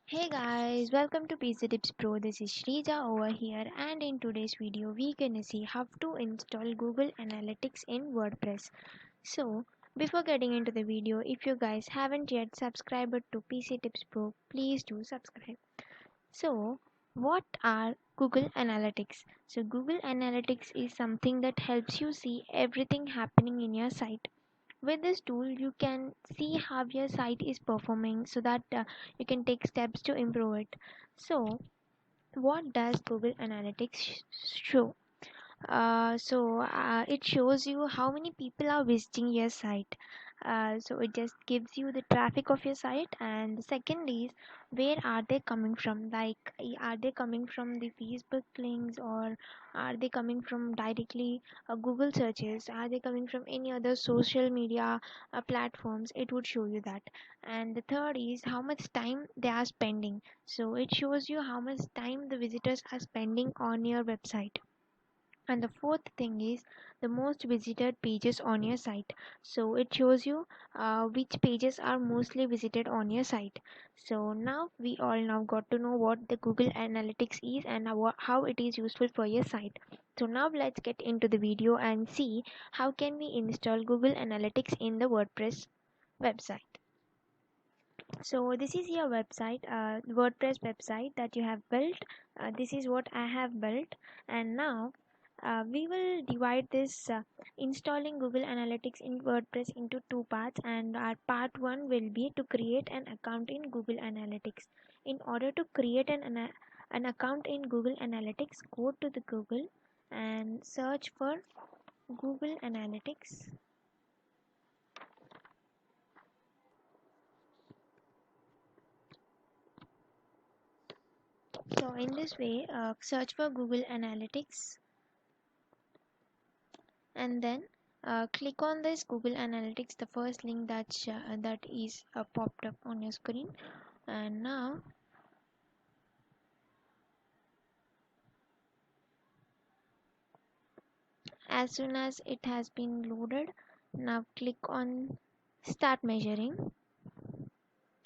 Hey guys, welcome to PC Tips Pro. This is Shrija over here, and in today's video we gonna see how to install Google Analytics in WordPress. So before getting into the video, if you guys haven't yet subscribed to PC Tips Pro, please do subscribe. So what are Google Analytics? So Google Analytics is something that helps you see everything happening in your site. With this tool you can see how your site is performing so that you can take steps to improve it. So what does Google Analytics show? It shows you how many people are visiting your site. So it just gives you the traffic of your site, and the second is where are they coming from, like are they coming from the Facebook links, or are they coming from directly Google searches, are they coming from any other social media platforms. It would show you that. And the third is how much time they are spending, so it shows you how much time the visitors are spending on your website. And the fourth thing is the most visited pages on your site, so it shows you which pages are mostly visited on your site. So now we all now got to know what the Google Analytics is and how it is useful for your site. So now let's get into the video and see how can we install Google Analytics in the WordPress website. So this is your website, WordPress website that you have built. This is what I have built, and now we will divide this installing Google Analytics in WordPress into two parts, and our part one will be to create an account in Google Analytics. In order to create an account in Google Analytics, go to the Google and search for Google Analytics. So in this way, search for Google Analytics, and then click on this Google Analytics, the first link that is popped up on your screen. And now as soon as it has been loaded, now click on start measuring,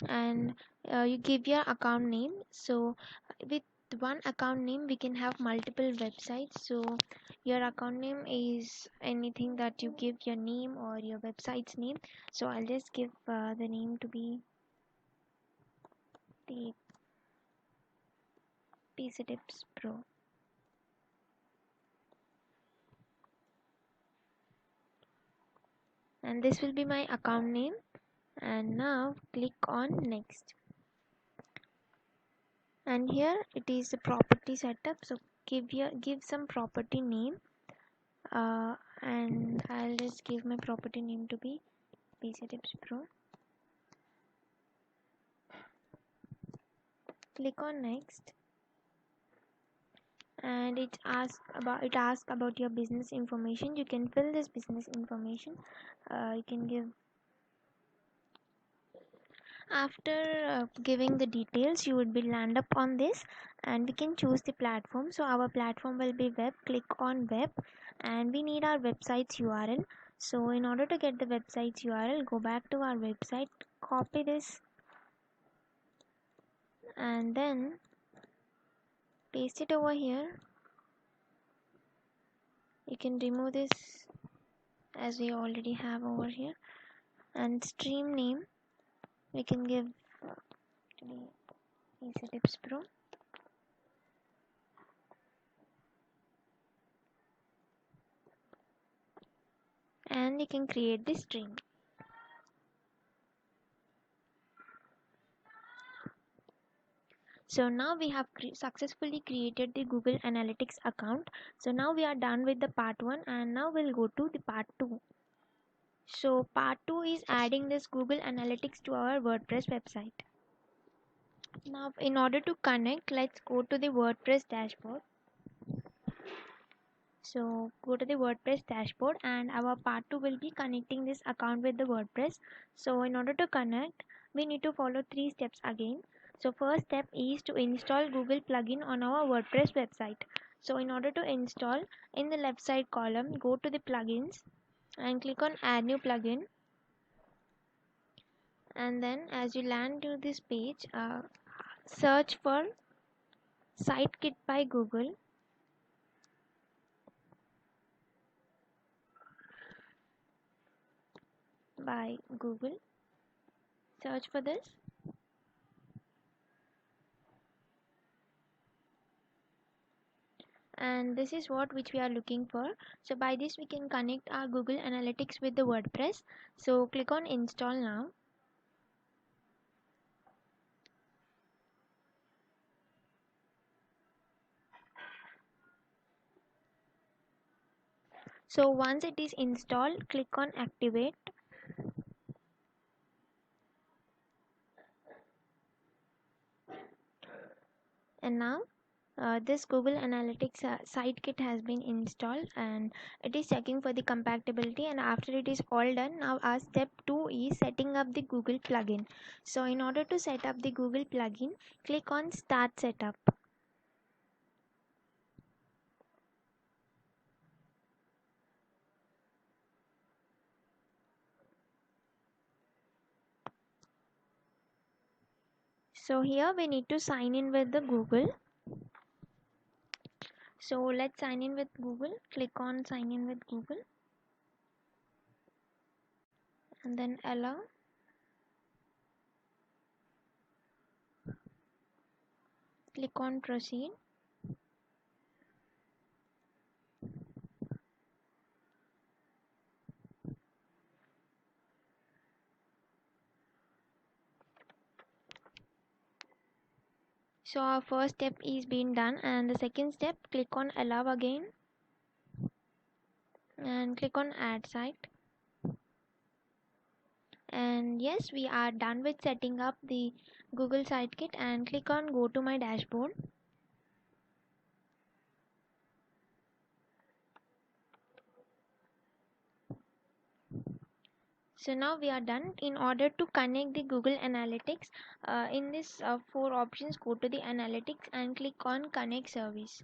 and you give your account name. So with one account name we can have multiple websites, so your account name is anything that you give your name or your website's name. So I'll just give the name to be the PC Tips Pro. And this will be my account name, and now click on next. And here it is the property setup, so give some property name, and I'll just give my property name to be PC Tips Pro. Click on next, and it asks about your business information. You can fill this business information. You can give after giving the details, you would be land up on this, and we can choose the platform. So our platform will be web. Click on web, and we need our website's URL. So in order to get the website's URL, go back to our website, copy this, and then paste it over here. You can remove this as we already have over here. And stream name we can give to be PC Tips Pro. And you can create the stream. So now we have successfully created the Google Analytics account. So now we are done with the part 1, and now we'll go to the part 2. So part 2 is adding this Google Analytics to our WordPress website. Now in order to connect, let's go to the WordPress dashboard. So go to the WordPress dashboard, and our part 2 will be connecting this account with the WordPress. So in order to connect, we need to follow 3 steps again. So first step is to install Google plugin on our WordPress website. So in order to install, in the left side column, go to the plugins and click on add new plugin, and then as you land to this page, search for Sitekit by Google. Search for this, and this is what which we are looking for. So by this we can connect our Google Analytics with the WordPress. So click on install now. So once it is installed, click on activate, and now this Google Analytics Sitekit has been installed, and it is checking for the compatibility. And after it is all done, now our step 2 is setting up the Google plugin. So in order to set up the Google plugin, click on start setup. So here we need to sign in with the Google. So let's sign in with Google. Click on sign in with Google, and then allow. Click on proceed. So our first step is being done, and the second step, click on allow again and click on add site. And yes, we are done with setting up the Google Sitekit, and click on go to my dashboard. So now we are done. In order to connect the Google Analytics, in this 4 options, go to the Analytics and click on Connect Service.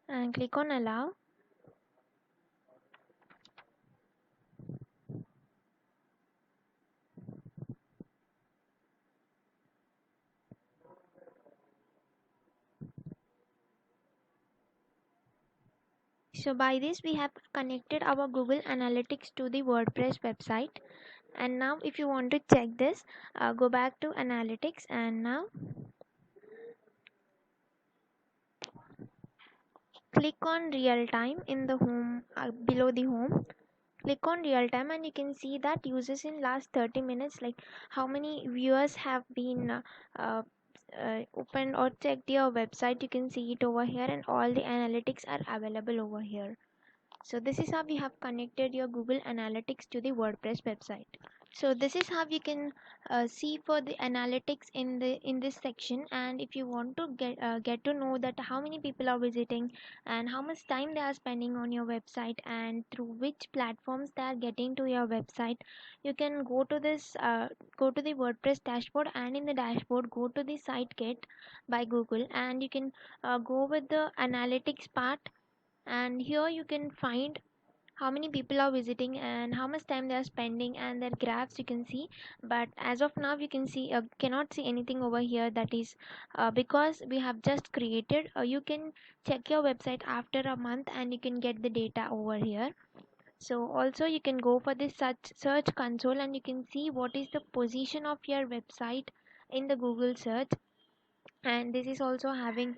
And click on Allow. So by this we have connected our Google Analytics to the WordPress website. And now if you want to check this, go back to Analytics, and now click on real time in the home, below the home. Click on real time, and you can see that users in last 30 minutes, like how many viewers have been opened or checked your website. You can see it over here, and all the analytics are available over here. So this is how we have connected your Google Analytics to the WordPress website. So this is how you can see for the analytics in this section. And if you want to get to know that how many people are visiting and how much time they are spending on your website and through which platforms they are getting to your website, you can go to this go to the WordPress dashboard, and in the dashboard go to the Sitekit by Google, and you can go with the analytics part, and here you can find how many people are visiting and how much time they are spending, and their graphs you can see. But as of now you can see cannot see anything over here. That is because we have just created. You can check your website after a month and you can get the data over here. So also you can go for this search console, and you can see what is the position of your website in the Google search. And this is also having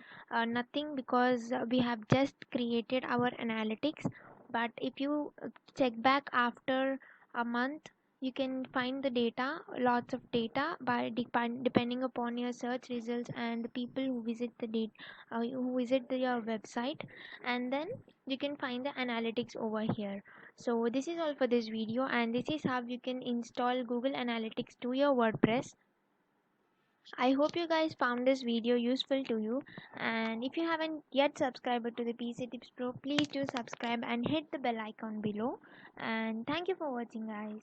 nothing, because we have just created our analytics. But if you check back after a month, you can find the data, lots of data, by depending upon your search results and the people who visit the your website. And then you can find the analytics over here. So this is all for this video, and this is how you can install Google Analytics to your WordPress. I hope you guys found this video useful to you, and if you haven't yet subscribed to the PC Tips Pro, please do subscribe and hit the bell icon below. And thank you for watching, guys.